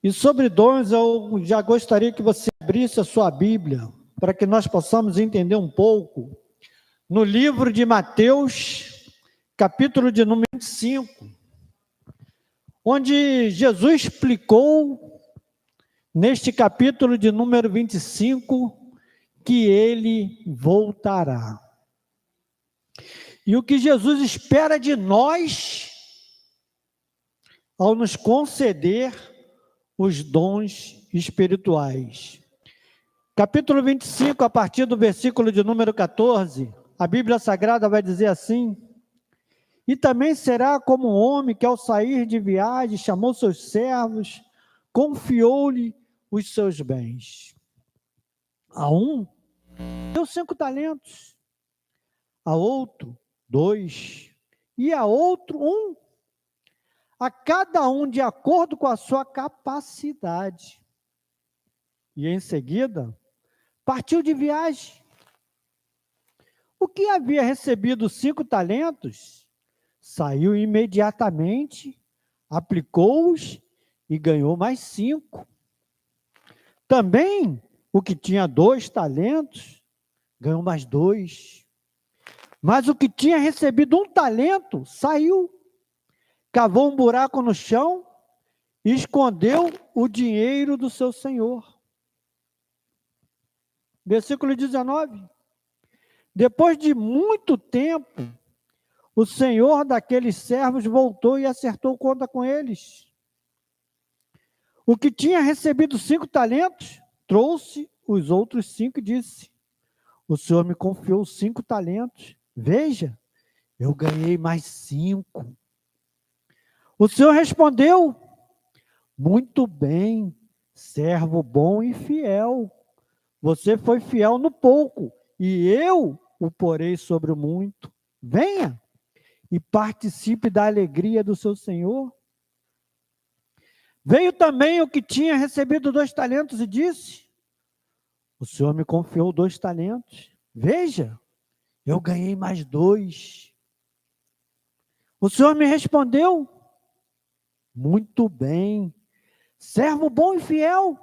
E sobre dons, eu já gostaria que você abrisse a sua Bíblia, para que nós possamos entender um pouco, no livro de Mateus, capítulo de número 25, onde Jesus explicou, neste capítulo de número 25, que ele voltará. E o que Jesus espera de nós, ao nos conceder os dons espirituais. Capítulo 25, a partir do versículo de número 14, a Bíblia Sagrada vai dizer assim: e também será como um homem que ao sair de viagem chamou seus servos, confiou-lhe os seus bens. A um deu 5 talentos, a outro 2, e a outro 1, a cada um de acordo com a sua capacidade. E em seguida, partiu de viagem. O que havia recebido 5 talentos, saiu imediatamente, aplicou-os e ganhou mais 5. Também o que tinha 2 talentos, ganhou mais 2. Mas o que tinha recebido 1 talento, saiu, cavou um buraco no chão e escondeu o dinheiro do seu senhor. Versículo 19. Depois de muito tempo, o senhor daqueles servos voltou e acertou conta com eles. O que tinha recebido 5 talentos, trouxe os outros 5 e disse: o senhor me confiou 5 talentos. Veja, eu ganhei mais 5. O senhor respondeu: muito bem, servo bom e fiel. Você foi fiel no pouco, e eu o porei sobre o muito. Venha e participe da alegria do seu senhor. Veio também o que tinha recebido 2 talentos e disse: o senhor me confiou 2 talentos. Veja, eu ganhei mais 2. O senhor me respondeu: muito bem, servo bom e fiel.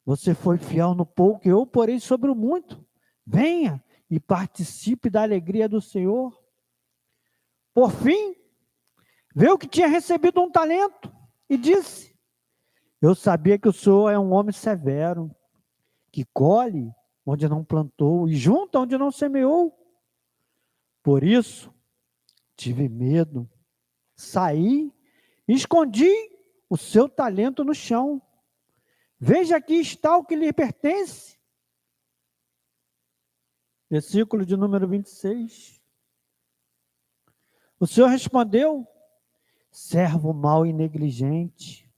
Você foi fiel no pouco, eu porei sobre o muito. Venha e participe da alegria do Senhor. Por fim, veio que tinha recebido 1 talento e disse: eu sabia que o Senhor é um homem severo, que colhe onde não plantou e junta onde não semeou. Por isso, tive medo, saí e escondi o seu talento no chão. Veja, aqui está o que lhe pertence. Versículo de número 26. O Senhor respondeu: servo mau e negligente,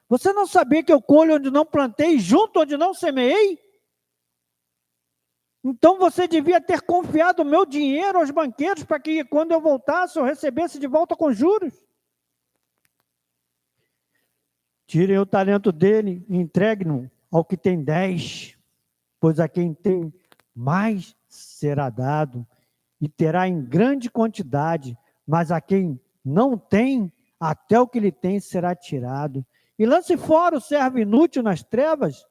você não sabia que eu colho onde não plantei, junto onde não semeei? Então você devia ter confiado o meu dinheiro aos banqueiros, para que quando eu voltasse, eu recebesse de volta com juros. Tirem o talento dele e entreguem-no ao que tem 10, pois a quem tem mais será dado, e terá em grande quantidade, mas a quem não tem, até o que lhe tem será tirado. E lance fora o servo inútil nas trevas,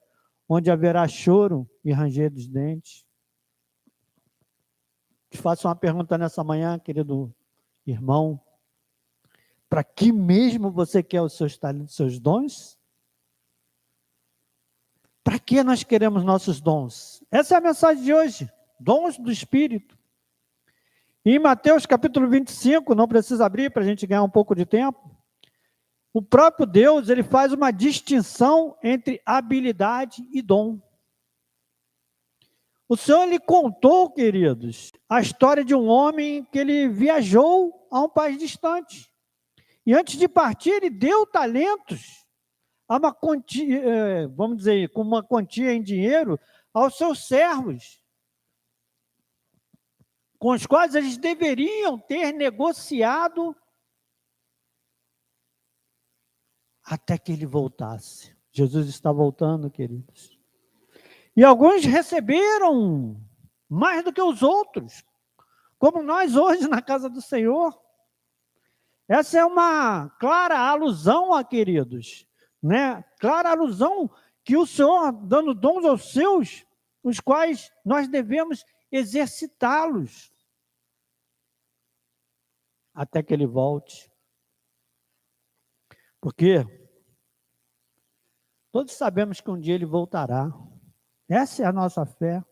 onde haverá choro e ranger dos dentes. Te faço uma pergunta nessa manhã, querido irmão. Para que mesmo você quer os seus talentos, seus dons? Para que nós queremos nossos dons? Essa é a mensagem de hoje. Dons do Espírito. E em Mateus capítulo 25, não precisa abrir para a gente ganhar um pouco de tempo. O próprio Deus, ele faz uma distinção entre habilidade e dom. O Senhor lhe contou, queridos, a história de um homem que ele viajou a um país distante. E antes de partir, ele deu talentos a uma quantia, vamos dizer, com uma quantia em dinheiro aos seus servos, com os quais eles deveriam ter negociado até que ele voltasse. Jesus está voltando, queridos. E alguns receberam mais do que os outros, como nós hoje na casa do Senhor. Essa é uma clara alusão, queridos, né? Clara alusão que o Senhor dando dons aos seus, os quais nós devemos exercitá-los até que ele volte. Porque todos sabemos que um dia ele voltará. Essa é a nossa fé.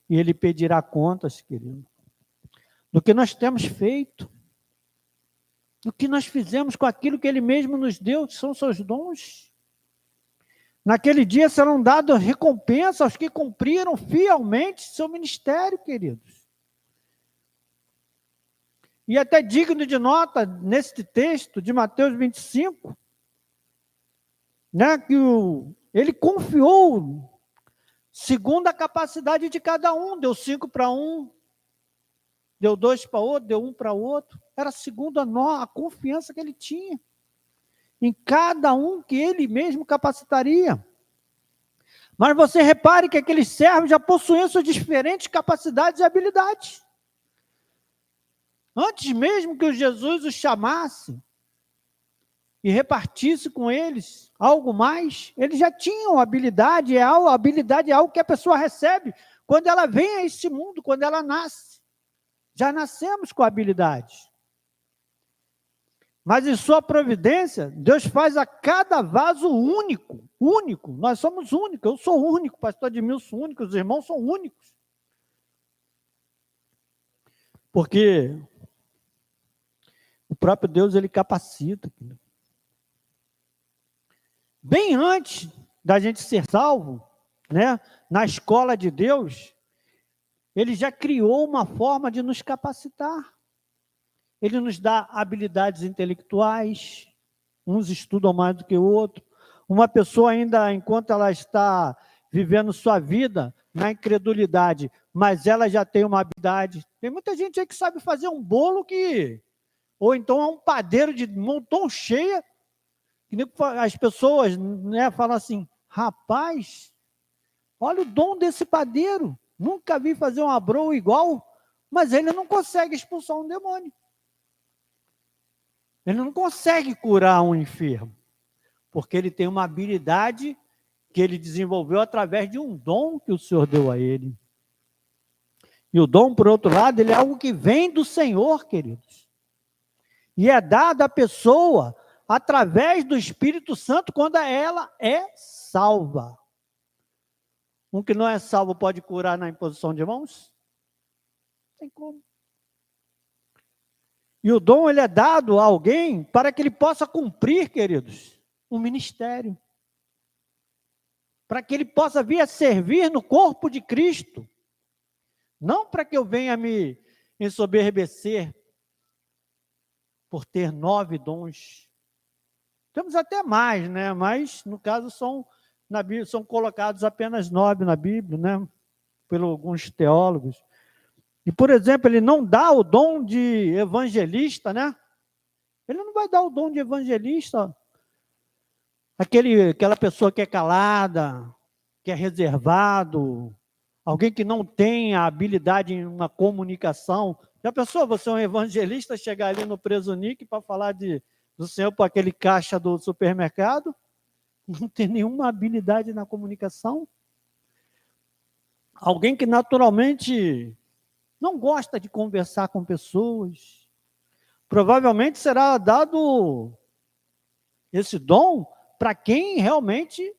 E ele pedirá contas, querido, do que nós temos feito, do que nós fizemos com aquilo que ele mesmo nos deu, que são seus dons. Naquele dia serão dadas recompensas aos que cumpriram fielmente seu ministério, queridos. E até digno de nota, neste texto de Mateus 25, né, que ele confiou segundo a capacidade de cada um. Deu 5 para um, deu 2 para outro, deu 1 para outro. Era segundo a confiança que ele tinha em cada um que ele mesmo capacitaria. Mas você repare que aqueles servos já possuíam suas diferentes capacidades e habilidades. Antes mesmo que Jesus os chamasse e repartisse com eles algo mais, eles já tinham habilidade. A habilidade é algo que a pessoa recebe quando ela vem a este mundo, quando ela nasce. Já nascemos com habilidade. Mas em sua providência, Deus faz a cada vaso único. Único. Nós somos únicos. Eu sou único, o pastor Edmilson único, os irmãos são únicos. Porque o próprio Deus, ele capacita. Bem antes da gente ser salvo, né, na escola de Deus, ele já criou uma forma de nos capacitar. Ele nos dá habilidades intelectuais, uns estudam mais do que o outro. Uma pessoa ainda, enquanto ela está vivendo sua vida na incredulidade, mas ela já tem uma habilidade. Tem muita gente aí que sabe fazer um bolo ou então é um padeiro de mão tão cheia, que as pessoas, né, falam assim, rapaz, olha o dom desse padeiro, nunca vi fazer uma broa igual, mas ele não consegue expulsar um demônio. Ele não consegue curar um enfermo, porque ele tem uma habilidade que ele desenvolveu através de um dom que o Senhor deu a ele. E o dom, por outro lado, ele é algo que vem do Senhor, queridos. E é dado à pessoa através do Espírito Santo quando ela é salva. Um que não é salvo pode curar na imposição de mãos? Não tem como. E o dom, ele é dado a alguém para que ele possa cumprir, queridos, um ministério. Para que ele possa vir a servir no corpo de Cristo. Não para que eu venha me ensoberbecer por ter 9 dons. Temos até mais, né? Mas, no caso, na Bíblia, são colocados apenas 9 na Bíblia, né? Por alguns teólogos. E, por exemplo, ele não dá o dom de evangelista, né? Ele não vai dar o dom de evangelista. Aquela pessoa que é calada, que é reservado, alguém que não tem a habilidade em uma comunicação. Já pensou você é um evangelista chegar ali no Presunic para falar do Senhor para aquele caixa do supermercado? Não tem nenhuma habilidade na comunicação. Alguém que naturalmente não gosta de conversar com pessoas. Provavelmente será dado esse dom para quem realmente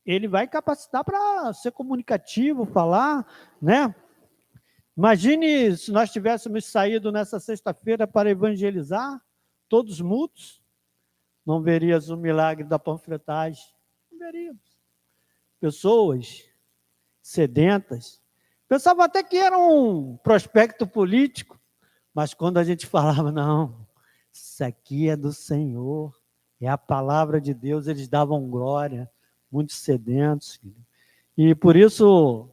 ele vai capacitar para ser comunicativo, falar, né? Imagine se nós tivéssemos saído nessa sexta-feira para evangelizar, todos mudos, não veríamos o milagre da panfletagem. Não veríamos. Pessoas sedentas, pensavam até que era um prospecto político, mas quando a gente falava, não, isso aqui é do Senhor, é a palavra de Deus, eles davam glória, muito sedentos. E por isso,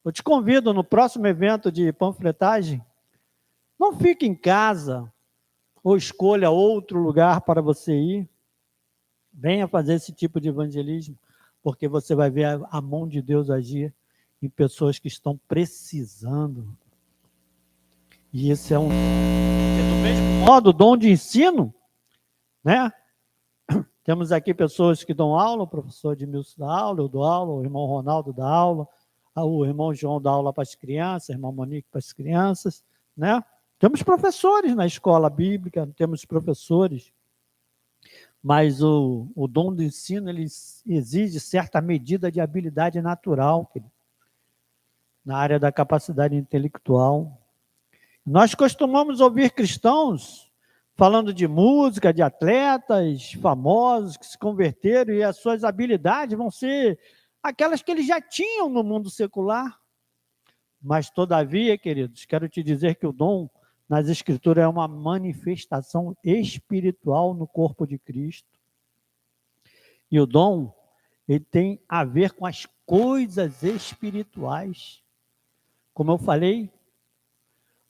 eu te convido no próximo evento de panfletagem, não fique em casa, ou escolha outro lugar para você ir, venha fazer esse tipo de evangelismo, porque você vai ver a mão de Deus agir em pessoas que estão precisando. E esse do mesmo modo, o dom de ensino, né? Temos aqui pessoas que dão aula, o professor Edmilson dá aula, eu dou aula, o irmão Ronaldo dá aula, o irmão João dá aula para as crianças, a irmã Monique para as crianças, né? Temos professores na escola bíblica, temos professores, mas o dom do ensino, ele exige certa medida de habilidade natural, querido, na área da capacidade intelectual. Nós costumamos ouvir cristãos falando de música, de atletas famosos que se converteram e as suas habilidades vão ser aquelas que eles já tinham no mundo secular. Mas, todavia, queridos, quero te dizer que o dom nas Escrituras é uma manifestação espiritual no corpo de Cristo. E o dom, ele tem a ver com as coisas espirituais. Como eu falei,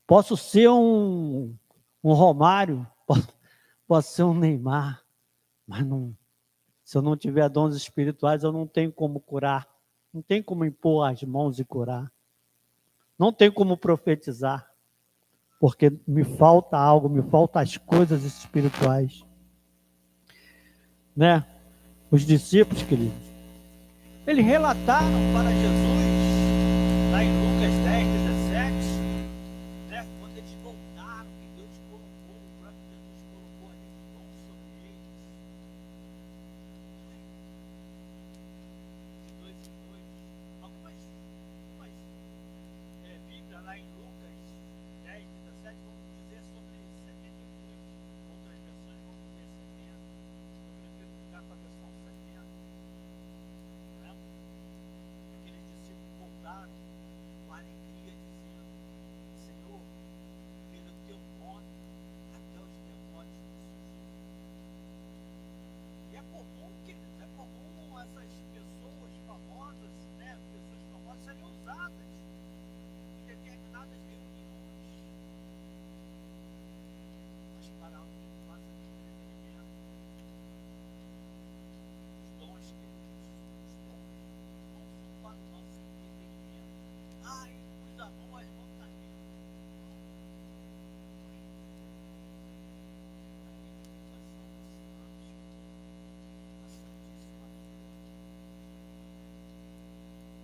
posso ser um Romário, posso ser um Neymar, mas não, se eu não tiver dons espirituais, eu não tenho como curar, não tenho como impor as mãos e curar, não tenho como profetizar, porque me falta algo, me faltam as coisas espirituais. Né? Os discípulos, queridos, eles relataram para Jesus, lá em Lucas 10, 17, né? Quando eles voltaram, que Deus colocou, o próprio Jesus colocou ali dons sobre eles. De dois em dois. Algumas Bíblias lá em Lucas 10, 17 vão dizer sobre 72. Outras versões vão dizer 70. Eu prefiro ficar com a versão 70. Né? Aqueles discípulos voltaram com alegria, dizendo: Senhor, pelo teu nome, até os demônios nos sujeitam. E é comum, queridos, essas pessoas famosas, né? Pessoas famosas serem usadas em determinadas reuniões. Mas para algo que faça de entretenimento, os dons, queridos, os dons não são para o nosso entretenimento. Ai, coisa boa, irmão, está rindo. A edificação dos santos, a santíssima fé.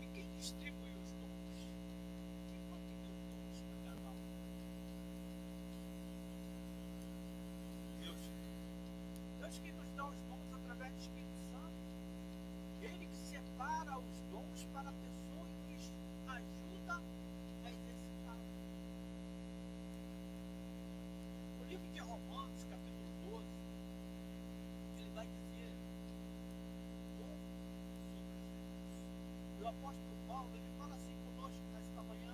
E quem distribui os dons? Quem foi que deu dons para cada um? Deus. Deus que nos dá os dons através do Espírito Santo. Ele que separa os dons para a pessoa e nos ajuda a exercitar. O livro de Romanos, capítulo 12, ele vai dizer dom sobre os dons. O apóstolo Paulo, ele fala assim conosco nesta manhã: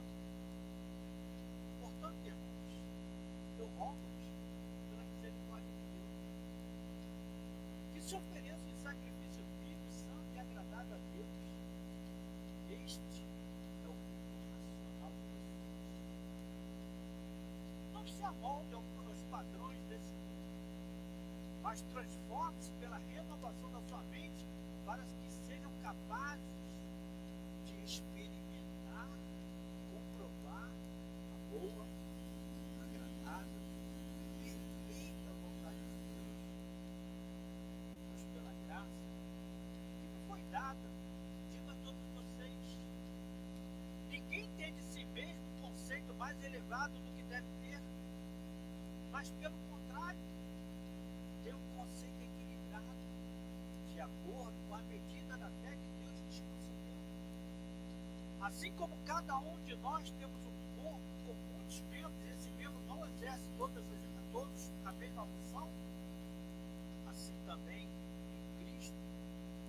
portanto, irmãos, eu rogo-vos, pela misericórdia de Deus, que se ofereçam em sacrifício vivo, santo e agradável a Deus. Este é o culto racional de vocês. Não se amoldem aos padrões desse mundo, mas transforme-se pela renovação da sua mente para que sejam capazes de experimentar, comprovar a boa, agradável, perfeita vontade de Deus. Pois pela graça que me foi dada, digo a todos vocês: ninguém tem de si mesmo um conceito mais elevado do que deve ter, mas pelo contrário, tem um conceito equilibrado, de acordo com a medida da fé que Deus nos concedeu. Assim como cada um de nós temos um corpo com muitos membros, e esse membro não exerce todos a mesma função, assim também em Cristo,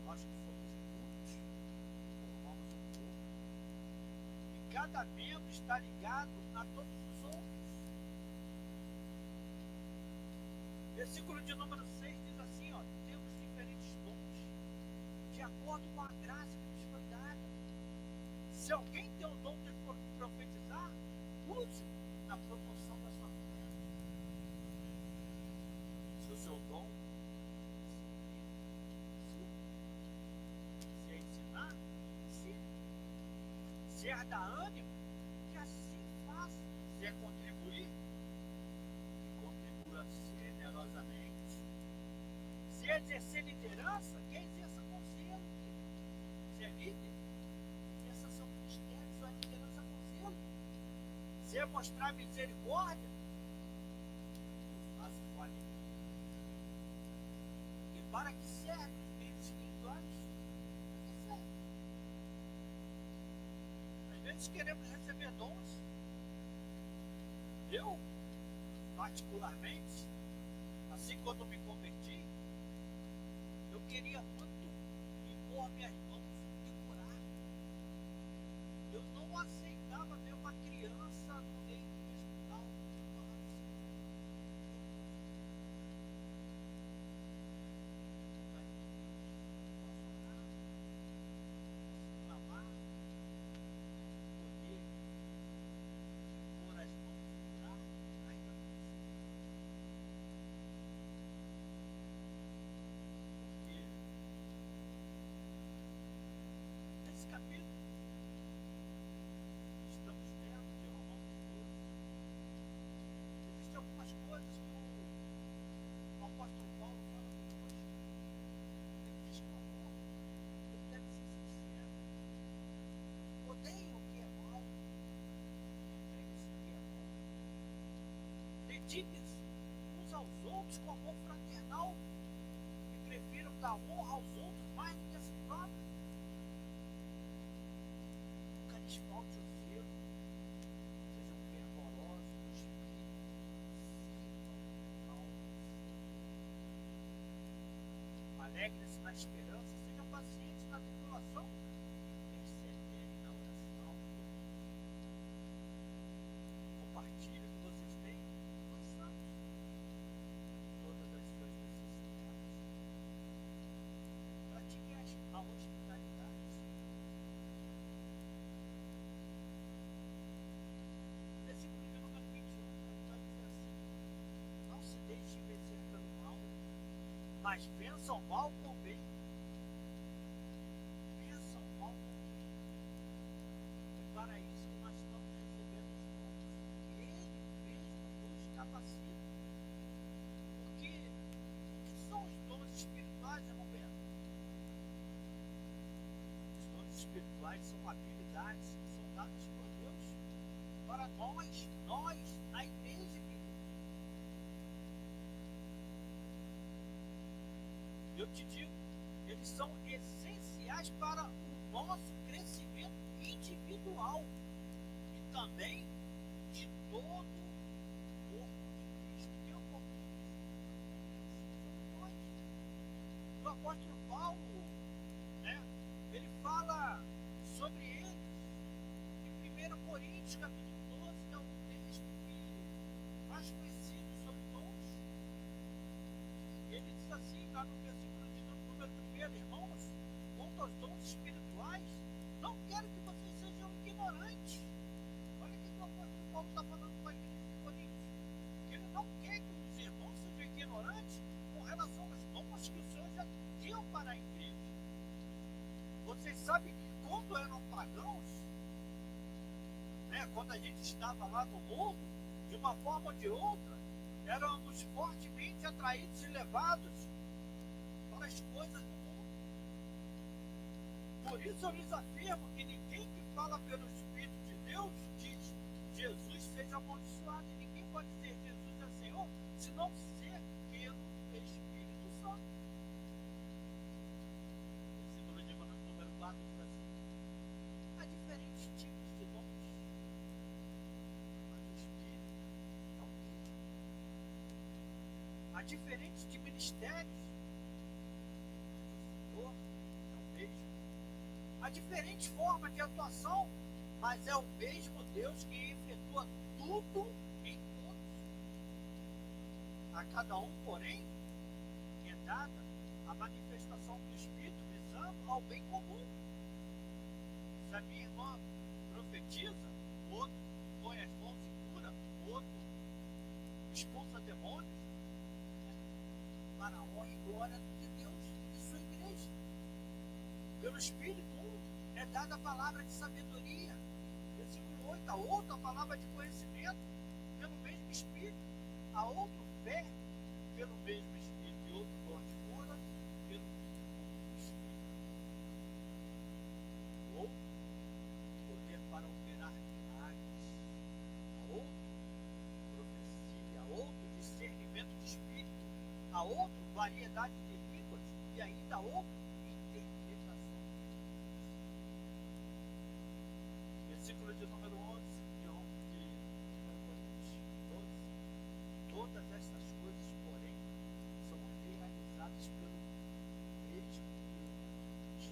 nós que somos muitos, formamos um corpo. E cada membro está ligado a todos os outros. Versículo de número 6 diz assim, temos diferentes dons, de acordo com a graça que nos foi dada. Se alguém tem o dom de profetizar, use na promoção da sua fé. Se o seu dom se é ensinar, se é dar ânimo, que assim faça. Se é contribuir, que contribua generosamente. Se Quer exercer liderança? Quer exerça conselho. Você é líder? Exerça seu ministério, sua liderança conselho. Se é mostrar misericórdia, faça sua liderança. E para que serve os meios espirituais? Para que serve? Às vezes queremos receber dons. Eu, particularmente, assim quando me converti, eu queria muito impor minhas mãos e curar. Eu não aceitava ver uma criança no leito do hospital. Eu falava assim, mas posso orar, posso clamar, poder pôr as mãos e curar, ainda não consigo. Porque nesse capítulo estamos lendo de Romanos 12, existem algumas coisas que o apóstolo Paulo fala conosco. Ele diz que o amor ele deve ser sincero. Odeiem o que é mal, entregue-se o que é bom. Dediquem-se uns aos outros com amor fraternal e prefiram dar honra aos outros mais do que a si próprios. Nunca lhes falte o zelo, sejam fervorosos no espírito, sirvam ao Alegrem-se na esperança, sejam pacientes na tribulação, perseverem na oração. Compartilhem o que vocês têm com os santos, todas as suas necessidades. Pratiquem a hospitalidade. Versículo de número 21, vai dizer assim: não se deixe vencer pelo mal, mas vença o mal com o bem. Vença o mal com o bem. E para isso nós estamos recebendo os dons que Ele mesmo nos capacita. Porque o que são os dons espirituais, irmão Bento? Os dons espirituais são habilidades que são dadas por Deus para nós, na igreja, querido. Eu te digo, eles são essenciais para o nosso crescimento individual e também de todo o corpo de Cristo. Que é o corpo de Cristo? Somos nós. O apóstolo Paulo, né, ele fala sobre eles em 1 Coríntios, capítulo 12, que é um texto que mais conhecido sobre dons. Ele diz assim, lá no versículo de número 1, irmãos, quanto aos dons espirituais, não quero que vocês sejam ignorantes. Olha o que o apóstolo Paulo está falando com a igreja de Coríntios. Ele não quer que os irmãos sejam ignorantes com relação aos dons que o Senhor já deu para a igreja. Vocês sabem que quando eram pagãos, né, quando a gente estava lá no mundo, de uma forma ou de outra, éramos fortemente atraídos e levados para as coisas do mundo. Por isso eu lhes afirmo que ninguém que fala pelo Espírito de Deus diz Jesus seja amaldiçoado. E ninguém pode dizer Jesus é Senhor se não ser pelo Espírito Santo. Versículo de número 4 diz assim: há diferentes tipos de dons, mas o Espírito é o mesmo. Há diferentes de ministérios, mas o Senhor é o mesmo. Há diferentes formas de atuação, mas é o mesmo Deus que efetua tudo em todos. A cada um, porém, é dada a manifestação do Espírito visando ao bem comum. Se a minha irmã profetiza, outro põe as mãos e cura, outro expulsa demônios, para a honra e glória de Deus e sua igreja. Pelo Espírito, é dada a palavra de sabedoria. Versículo 8, a outra a palavra de conhecimento, pelo mesmo Espírito. A outro fé, pelo mesmo Espírito. E outro dom de cura, a outro, variedade de línguas, e ainda outro, interpretação. Versículo de número 11, de Coríntios 12. Todas essas coisas, porém, são realizadas pelo mesmo Deus,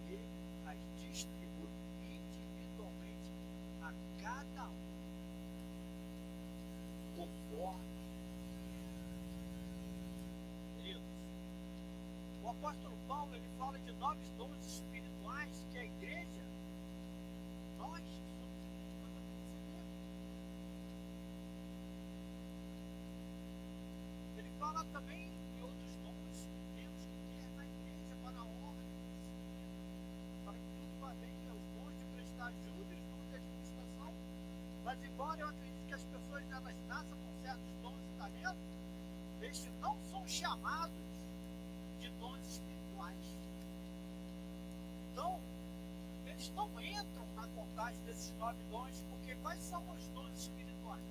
e ele as distribui individualmente a cada um, conforme. Queridos, o apóstolo Paulo, ele fala de novos dons espirituais que a igreja, nós somos para receber. Ele fala também de outros dons que temos que ter na igreja para a honra, para que tudo vá bem, os dons de prestar ajuda e os dons de administração. Mas embora eu acredite que as pessoas elas nasçam com certos dons e talentos, estes não são chamados de dons espirituais. Então, eles não entram na contagem desses 9 dons, porque quais são os dons espirituais?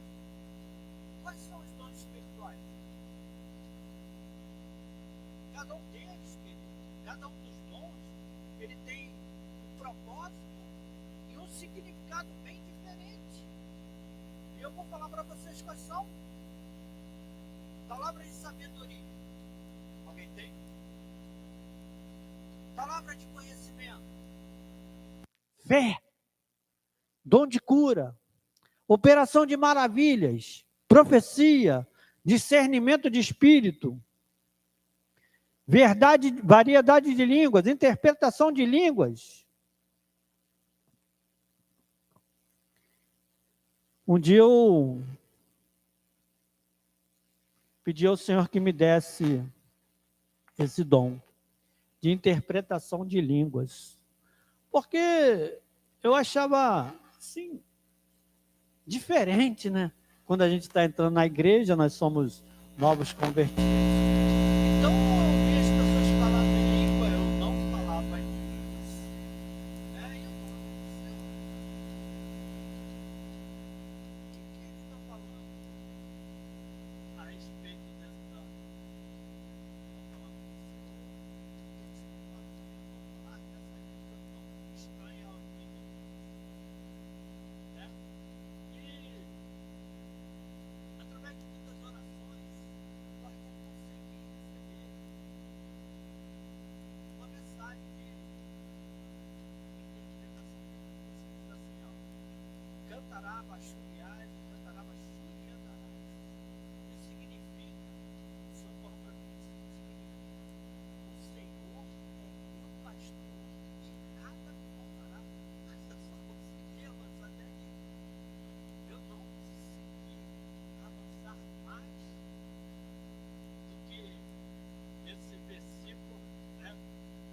Quais são os dons espirituais? Cada um deles, querido, cada um dos dons, ele tem um propósito e um significado bem diferente. E eu vou falar para vocês quais são. Palavra de sabedoria. Alguém tem? Palavra de conhecimento. Fé. Dom de cura. Operação de maravilhas. Profecia. Discernimento de espírito. Verdade, variedade de línguas. Interpretação de línguas. Um dia eu pedi ao Senhor que me desse esse dom de interpretação de línguas. Porque eu achava, assim, diferente, né? Quando a gente está entrando na igreja, nós somos novos convertidos. Então, eu ouvia as pessoas falando em língua, eu não falava em línguas. Eu não sei. O que eles estão falando a respeito dessa... estranha ao ouvido, né? E através de muitas orações nós vamos conseguir receber uma mensagem de interpretação de línguas, assim, ó. Cantará baixuriais, cantará baixuriandarás. Isso significa, sua palavra significa, o Senhor é meu pastor e nada me faltará. Mas eu só consegui avançar até aqui. Eu não consegui avançar mais do que esse versículo, né,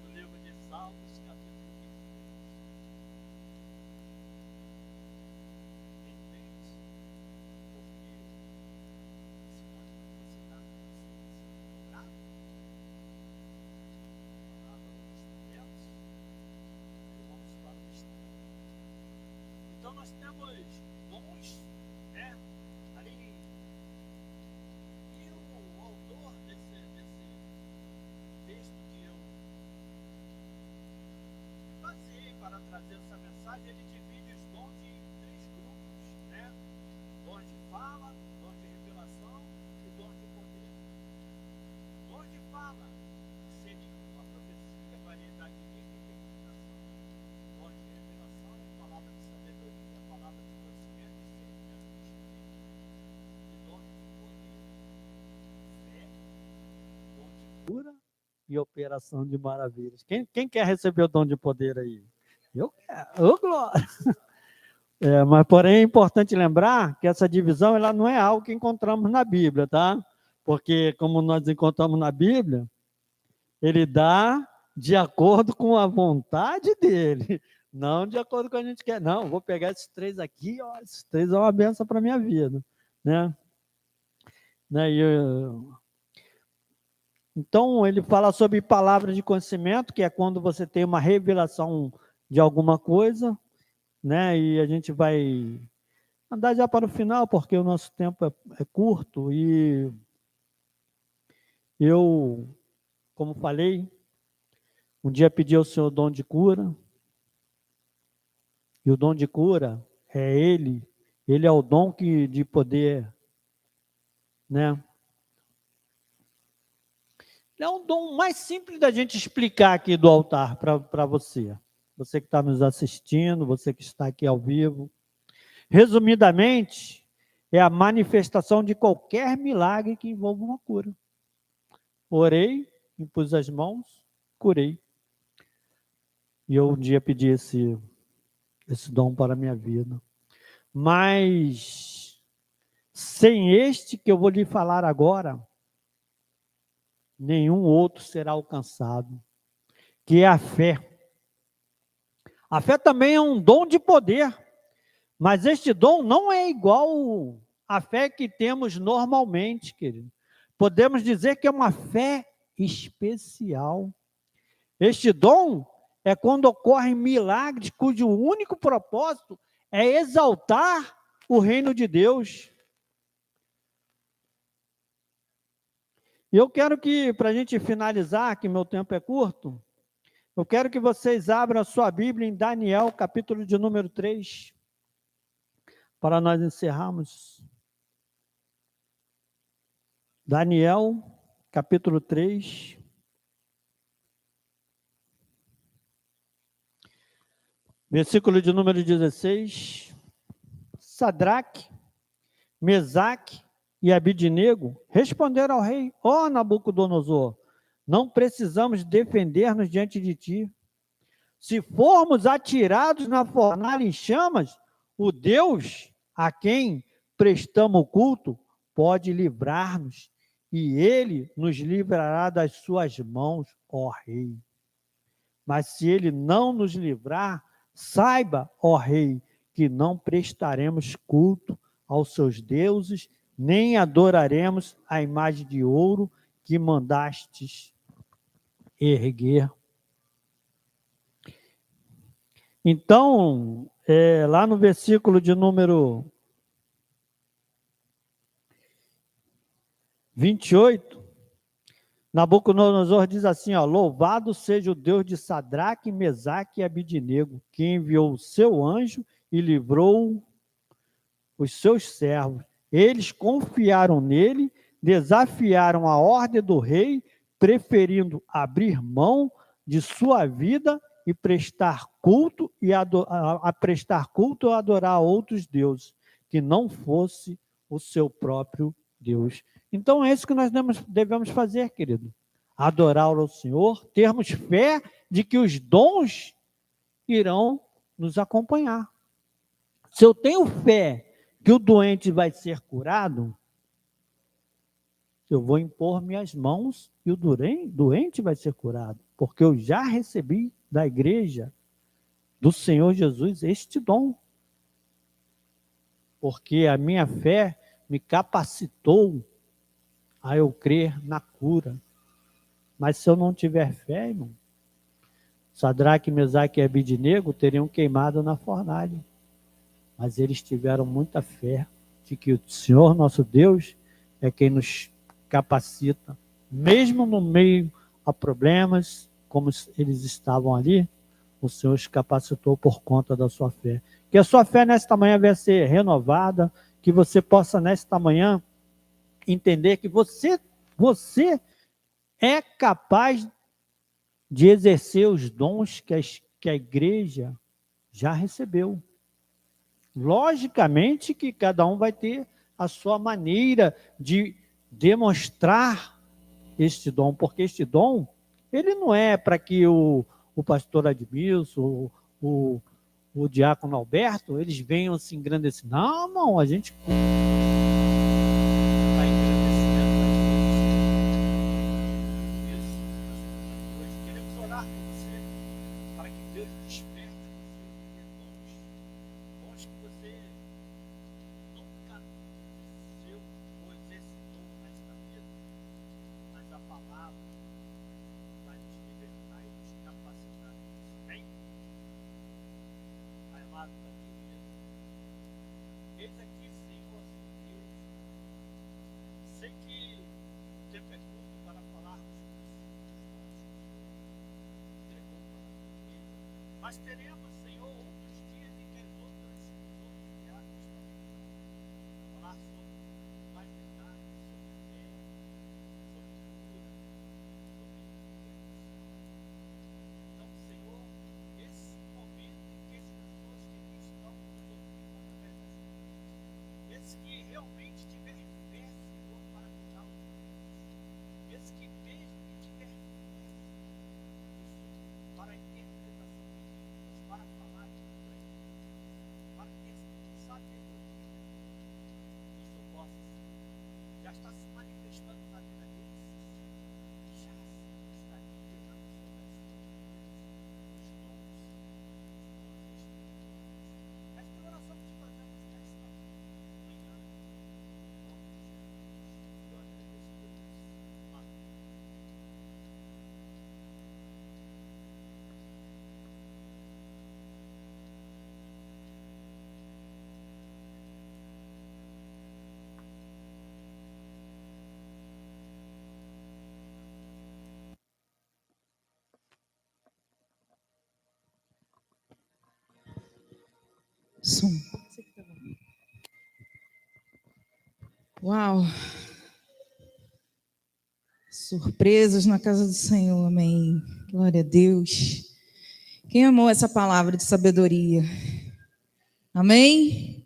do livro de Salmos, capítulo 23. Entende? Porque se nós não precisarmos orar, vamos para o extremo. Então nós temos dons, né, ali. E o autor desse texto que eu passei para trazer essa mensagem, ele divide os dons em 3 grupos, né? Dons de fala, dons de revelação e dons de poder. Dons de fala seria uma profecia, variedade de língua e interpretação. Dons de revelação, palavra de sabedoria, palavra de conhecimento e discernimento de espírito. E dons de poder, fé, dom de cura e operação de maravilhas. Quem quer receber o dom de poder aí? Eu quero. Ô, glória! Mas, porém, é importante lembrar que essa divisão ela não é algo que encontramos na Bíblia, tá? Porque, como nós encontramos na Bíblia, ele dá de acordo com a vontade dele, não de acordo com o que a gente quer. Não, vou pegar esses 3 aqui, ó, esses 3 são uma benção para a minha vida, né? Então, ele fala sobre palavra de conhecimento, que é quando você tem uma revelação de alguma coisa, né? E a gente vai andar já para o final, porque o nosso tempo é curto, e Eu, como falei, um dia pedi ao Senhor o dom de cura, e o dom de cura é Ele é o dom de poder, né? É um dom mais simples da gente explicar aqui do altar para você. Você que está nos assistindo, você que está aqui ao vivo. Resumidamente, é a manifestação de qualquer milagre que envolva uma cura. Orei, impus as mãos, curei. E eu um dia pedi esse dom para a minha vida. Mas, sem este que eu vou lhe falar agora, nenhum outro será alcançado, que é a fé. A fé também é um dom de poder, mas este dom não é igual à fé que temos normalmente, querido. Podemos dizer que é uma fé especial. Este dom é quando ocorrem milagres cujo único propósito é exaltar o reino de Deus. E eu quero que, para a gente finalizar, que meu tempo é curto, eu quero que vocês abram a sua Bíblia em Daniel, capítulo de número 3, para nós encerrarmos. Daniel, capítulo 3. Versículo de número 16. Sadraque, Mesaque e Abidnego responderam ao rei: ó Nabucodonosor, não precisamos defender-nos diante de ti. Se formos atirados na fornalha em chamas, o Deus a quem prestamos culto pode livrar-nos, e ele nos livrará das suas mãos, ó rei. Mas se ele não nos livrar, saiba, ó rei, que não prestaremos culto aos seus deuses, nem adoraremos a imagem de ouro que mandastes erguer. Então, lá no versículo de número 28, Nabucodonosor diz assim, ó, louvado seja o Deus de Sadraque, Mesaque e Abidnego, que enviou o seu anjo e livrou os seus servos. Eles confiaram nele, desafiaram a ordem do rei, preferindo abrir mão de sua vida e prestar culto a prestar culto ou adorar outros deuses, que não fosse o seu próprio Deus. Então é isso que nós devemos fazer, querido. Adorar ao Senhor, termos fé de que os dons irão nos acompanhar. Se eu tenho fé que o doente vai ser curado, eu vou impor minhas mãos e o doente vai ser curado, porque eu já recebi da igreja do Senhor Jesus este dom. Porque a minha fé me capacitou a eu crer na cura. Mas se eu não tiver fé, irmão, Sadraque, Mesaque e Abidnego teriam queimado na fornalha. Mas eles tiveram muita fé de que o Senhor nosso Deus é quem nos capacita, mesmo no meio a problemas, como eles estavam ali, o Senhor os capacitou por conta da sua fé. Que a sua fé nesta manhã venha ser renovada, que você possa nesta manhã entender que você é capaz de exercer os dons que a igreja já recebeu. Logicamente que cada um vai ter a sua maneira de demonstrar este dom, porque este dom, ele não é para que o pastor Admilson, o diácono Alberto, eles venham se engrandecer. Não, a gente está engrandecendo. Nós queremos orar por você, para que Deus desperte você dons que você nunca exerceu ou exercitou nesta vida, mas a palavra vai nos libertar e nos capacitar. Amém? Pai amado, Pai querido, eis aqui, Senhor, Deus, sei que o tempo é curto para falar. Mas teremos, Senhor, outros dias em que os outros viados também vão falar sobre mais detalhes, sobre fé, sobre cura, sobre libertação. Então, Senhor, esse momento em que as pessoas que aqui estão nos ouvindo através das mídias, esse que realmente tiver fé, Senhor, para curar os doentes, esse que mesmo que tiver fé, para a interpretação de línguas, para falar de inglês, para ter sabedoria, isso possa ser. Já está se manifestando na vida deles, já está liberando sobre as suas vidas os dons, os espíritos. Esta oração que te fazemos nesta manhã, em nome de Jesus, eu agradeço por isso. Amém. Som. Uau! Surpresas na casa do Senhor, amém. Glória a Deus. Quem amou essa palavra de sabedoria? Amém?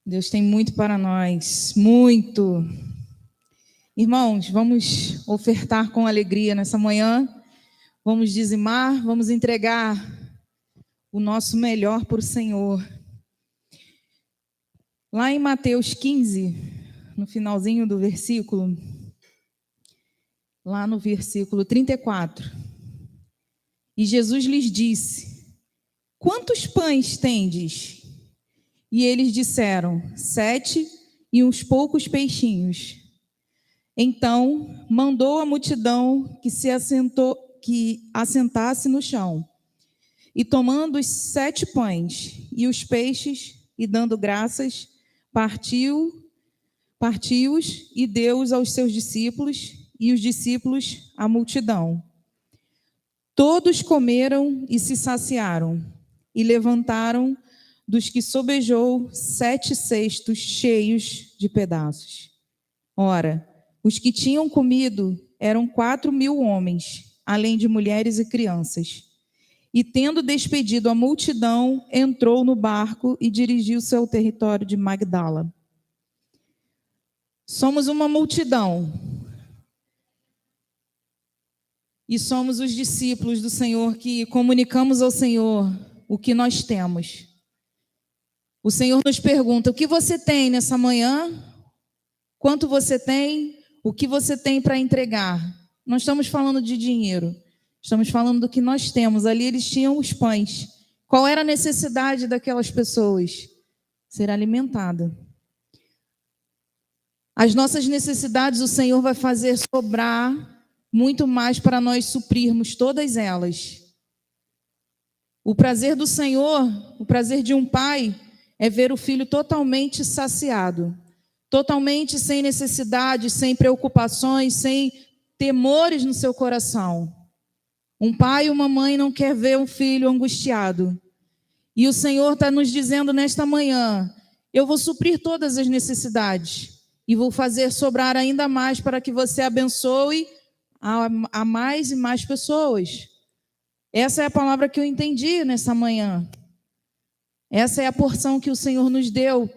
Deus tem muito para nós, muito. Irmãos, vamos ofertar com alegria nessa manhã. Vamos dizimar, vamos entregar o nosso melhor para o Senhor. Lá em Mateus 15, no finalzinho do versículo, lá no versículo 34, e Jesus lhes disse: quantos pães tendes? E eles disseram: 7 e uns poucos peixinhos. Então mandou a multidão que assentasse no chão. E tomando os 7 pães e os peixes, e dando graças, partiu-os e deu-os aos seus discípulos, e os discípulos à multidão. Todos comeram e se saciaram, e levantaram dos que sobejou 7 cestos cheios de pedaços. Ora, os que tinham comido eram 4.000 homens, além de mulheres e crianças. E, tendo despedido a multidão, entrou no barco e dirigiu-se ao território de Magdala. Somos uma multidão. E somos os discípulos do Senhor que comunicamos ao Senhor o que nós temos. O Senhor nos pergunta: o que você tem nessa manhã? Quanto você tem? O que você tem para entregar? Não estamos falando de dinheiro. Estamos falando do que nós temos. Ali eles tinham os pães. Qual era a necessidade daquelas pessoas? Ser alimentada. As nossas necessidades o Senhor vai fazer sobrar muito mais para nós suprirmos todas elas. O prazer do Senhor, o prazer de um pai, é ver o filho totalmente saciado, totalmente sem necessidade, sem preocupações, sem temores no seu coração. Um pai e uma mãe não quer ver um filho angustiado. E o Senhor está nos dizendo nesta manhã: eu vou suprir todas as necessidades e vou fazer sobrar ainda mais para que você abençoe a mais e mais pessoas. Essa é a palavra que eu entendi nessa manhã. Essa é a porção que o Senhor nos deu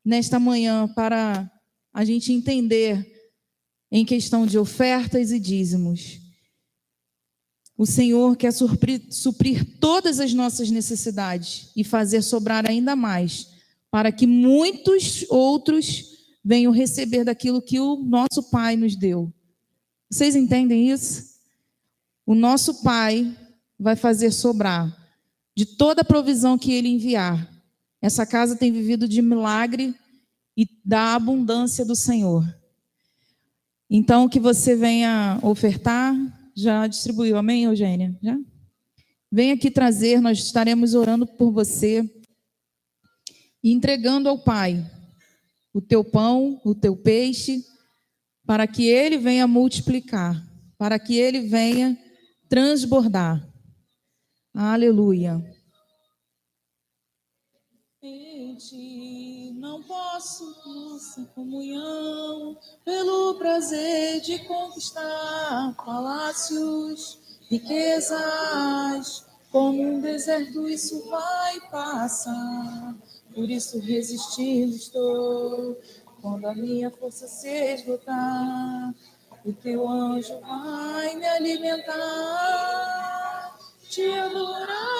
nesta manhã para a gente entender em questão de ofertas e dízimos. O Senhor quer suprir todas as nossas necessidades e fazer sobrar ainda mais, para que muitos outros venham receber daquilo que o nosso Pai nos deu. Vocês entendem isso? O nosso Pai vai fazer sobrar de toda a provisão que Ele enviar. Essa casa tem vivido de milagre e da abundância do Senhor. Então, que você venha ofertar. Já distribuiu, amém, Eugênia? Já? Vem aqui trazer, nós estaremos orando por você e entregando ao Pai o teu pão, o teu peixe, para que Ele venha multiplicar, para que Ele venha transbordar. Aleluia. Em ti não posso, nossa comunhão, pelo prazer de conquistar palácios, riquezas, como um deserto isso vai passar. Por isso resistindo estou, quando a minha força se esgotar, o teu anjo vai me alimentar, te adorar.